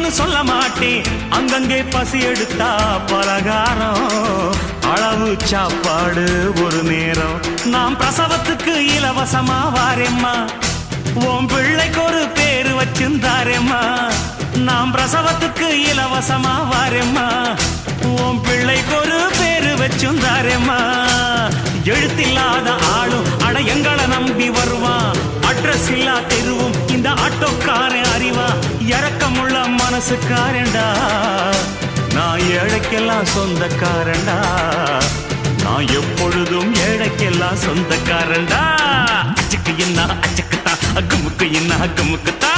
பசின்னு சொல்ல மாட்டேன். அங்கங்கே பசி எடுத்தா பலகாரம், அளவு சாப்பாடு ஒரு நேரம். நாம் பிரசவத்துக்கு இலவசமா வாரேம்மா, உன் பிள்ளைக்கு ஒரு பேரு வச்சிருந்தாரேம்மா. நாம் பிரசவத்துக்கு இலவசமா வாரேம்மா, உன் பிள்ளைக்கு ஒரு பேரு வச்சிருந்தாரேம்மா. எழுத்தில்லாத ஆளும் அட எங்களை நம்பி வருவான், அட்ரஸ் இல்லா தெருவும் இந்த ஆட்டோக்காரன் அறிவா. இறக்கமுள்ள மனசுக்காரண்டா, நான் ஏழைக்கெல்லாம் சொந்தக்காரண்டா, நான் எப்பொழுதும் ஏழைக்கெல்லாம் சொந்தக்காரண்டா. அச்சுக்கு என்ன அச்சுக்குத்தா, அக்குமுக்கு என்ன அக்குமுக்குத்தா.